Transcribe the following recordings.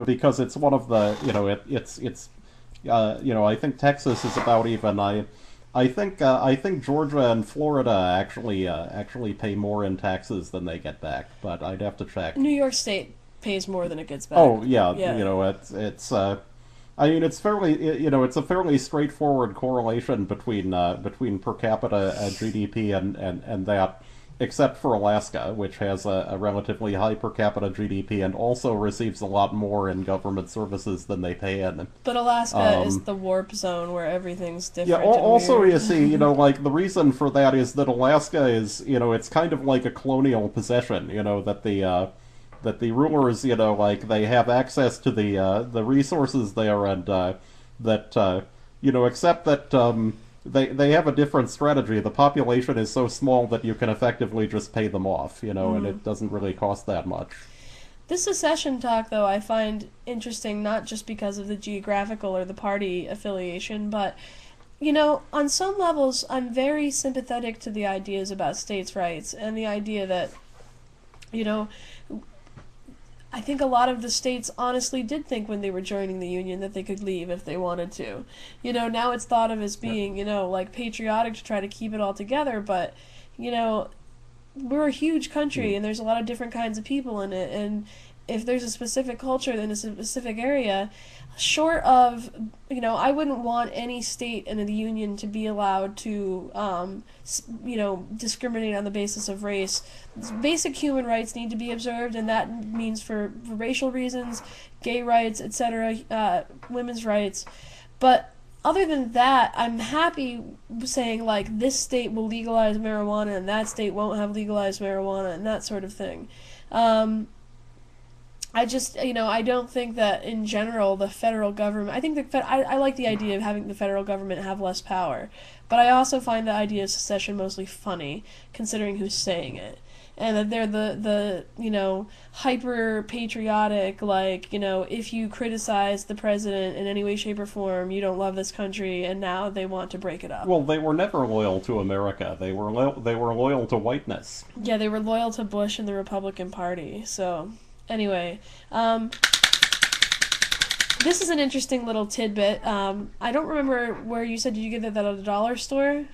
because it's one of the I think Texas is about even. I think Georgia and Florida actually pay more in taxes than they get back, but I'd have to check. New York State pays more than it gets back. Oh yeah, Yeah. it's I mean it's fairly it's a fairly straightforward correlation between per capita GDP and that, except for Alaska, which has a relatively high per capita GDP and also receives a lot more in government services than they pay in. But Alaska is Um, the warp zone where everything's yeah. different and Also, weird. you see, like the reason for that is that Alaska is, it's kind of like a colonial possession. That the rulers, like they have access to the resources there, and that except that they have a different strategy. The population is so small that you can effectively just pay them off, and Mm. it doesn't really cost that much. This secession talk, though, I find interesting not just because of the geographical or the party affiliation, but on some levels, I'm very sympathetic to the ideas about states' rights and the idea that, you know, I think a lot of the states honestly did think when they were joining the union that they could leave if they wanted to. Now it's thought of as Yeah. being, like patriotic to try to keep it all together, but, you know, we're a huge country Mm. and there's a lot of different kinds of people in it, and if there's a specific culture in a specific area, short of, I wouldn't want any state in the union to be allowed to discriminate on the basis of race. Basic human rights need to be observed, and that means for racial reasons, gay rights, etc., women's rights. But other than that, I'm happy saying like this state will legalize marijuana and that state won't have legalized marijuana and that sort of thing. Um, I just, I don't think that in general the federal government. I think I like the idea of having the federal government have less power, but I also find the idea of secession mostly funny, considering who's saying it, and that they're the hyper patriotic, like if you criticize the president in any way, shape, or form, you don't love this country, and now they want to break it up. Well, they were never loyal to America. They were loyal to whiteness. Yeah, they were loyal to Bush and the Republican Party. So anyway, um, this is an interesting little tidbit. I don't remember where you said, did you get that at a dollar store?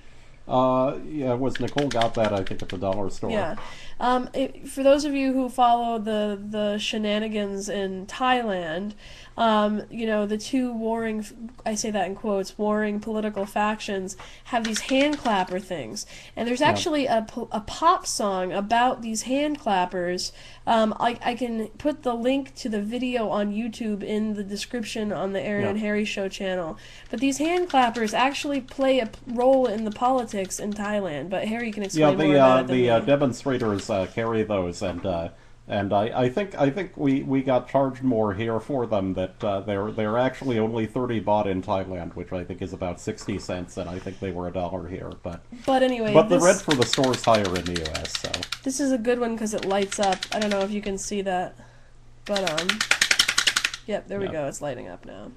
Yeah, was Nicole got that? I think at the dollar store. Yeah. For those of you who follow the shenanigans in Thailand, the two warring, I say that in quotes, warring political factions have these hand clapper things. And there's Yeah. actually a pop song about these hand clappers. I can put the link to the video on YouTube in the description on the Aaron Yeah. and Harry Show channel. But these hand clappers actually play a role in the politics in Thailand. But Harry can Yeah, explain more about it than the me. demonstrators carry those, and I think we got charged more here for them. That they're actually only 30 baht in Thailand, which I think is about 60 cents, and I think they were a dollar here. But anyway, But the rent for the store's higher in the U.S. So this is a good one because it lights up. I don't know if you can see that, but yep, there we yeah. go. It's lighting up now.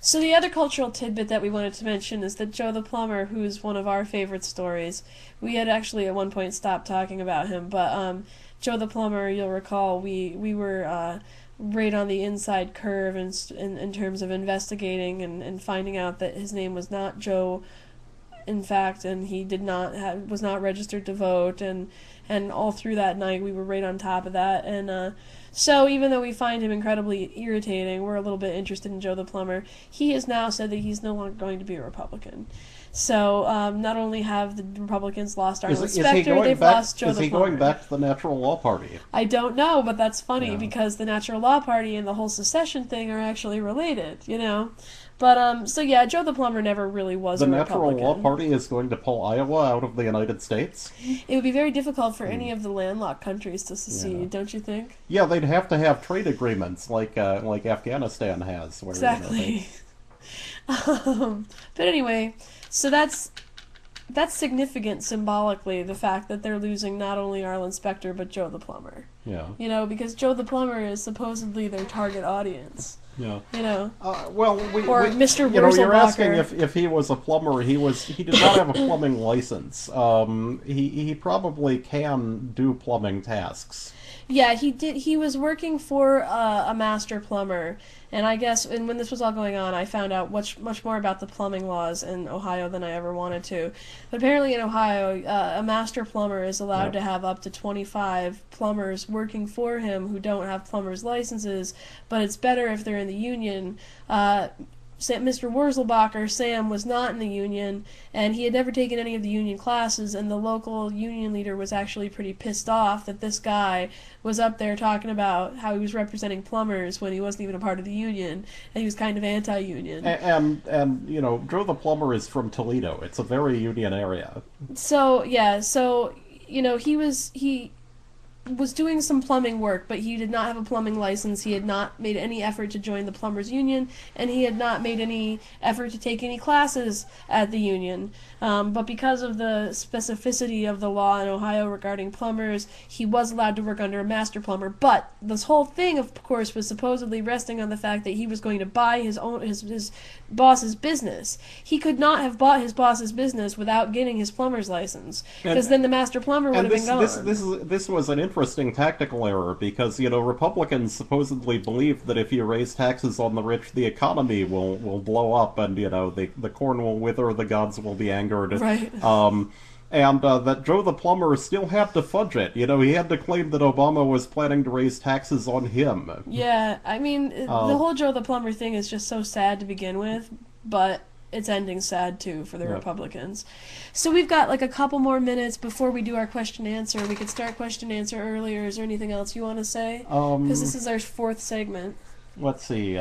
So the other cultural tidbit that we wanted to mention is that Joe the Plumber, who is one of our favorite stories, we had actually at one point stopped talking about him, but Joe the Plumber, you'll recall, we were right on the inside curve in terms of investigating and finding out that his name was not Joe, in fact, and he did not was not registered to vote, and all through that night we were right on top of that, and so even though we find him incredibly irritating, we're a little bit interested in Joe the Plumber. He has now said that he's no longer going to be a Republican. So not only have the Republicans lost Arlen is he Specter, going they've back? lost Joe Is the he Plumber. going back to the Natural Law Party? I don't know, but that's funny Yeah. because the Natural Law Party and the whole secession thing are actually related. But so yeah, Joe the Plumber never really was The a Natural Law Republican. Party is going to pull Iowa out of the United States? It would be very difficult for Hmm. any of the landlocked countries to Yeah. secede, don't you think? Yeah, they'd have to have trade agreements like Afghanistan has, where Exactly. But anyway, so that's significant symbolically, the fact that they're losing not only Arlen Specter but Joe the Plumber. yeah, Because Joe the Plumber is supposedly their target audience. yeah. You know, Well, or Mr. you're asking Wurzelbacher. if he was a plumber. He did not have a plumbing license. He probably can do plumbing tasks. Yeah, he did. He was working for a master plumber, and I guess, and when this was all going on, I found out much more about the plumbing laws in Ohio than I ever wanted to. But apparently, in Ohio, a master plumber is allowed Yep. to have up to 25 plumbers working for him who don't have plumbers licenses. But it's better if they're in the union. Mr. Wurzelbacher, Sam, was not in the union, and he had never taken any of the union classes, and the local union leader was actually pretty pissed off that this guy was up there talking about how he was representing plumbers when he wasn't even a part of the union, and he was kind of anti-union. And you know, Joe the plumber is from Toledo. It's a very union area. So, yeah, so, he was doing some plumbing work, but he did not have a plumbing license. He had not made any effort to join the plumbers union, and he had not made any effort to take any classes at the union. But because of the specificity of the law in Ohio regarding plumbers, he was allowed to work under a master plumber. But this whole thing, of course, was supposedly resting on the fact that he was going to buy his boss's business. He could not have bought his boss's business without getting his plumber's license, because then the master plumber would have been gone. This was an interesting tactical error because you know Republicans supposedly believe that if you raise taxes on the rich, the economy will blow up and you know the corn will wither, the gods will be angered. Right. And that Joe the plumber still had to fudge it. You know, he had to claim that Obama was planning to raise taxes on him. Yeah, I mean, the whole Joe the Plumber thing is just so sad to begin with, but it's ending sad too for the Yep. Republicans. So we've got like a couple more minutes before we do our question answer. We could start question answer earlier. Is there anything else you want to say? Because this is our fourth segment. Let's see.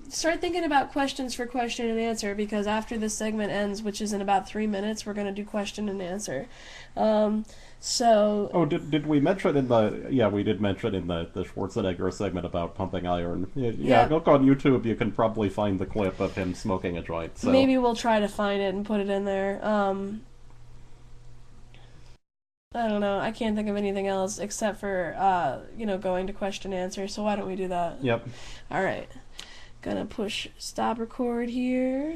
Start thinking about questions for question and answer, because after this segment ends, which is in about 3 minutes, we're going to do question and answer. So. Oh, did we mention in the? Yeah, we did mention in the Schwarzenegger segment about pumping iron. Yeah, look on YouTube. You can probably find the clip of him smoking a joint. So. Maybe we'll try to find it and put it in there. I don't know. I can't think of anything else except for going to question answer. So why don't we do that? Yep. All right. Gonna push stop record here.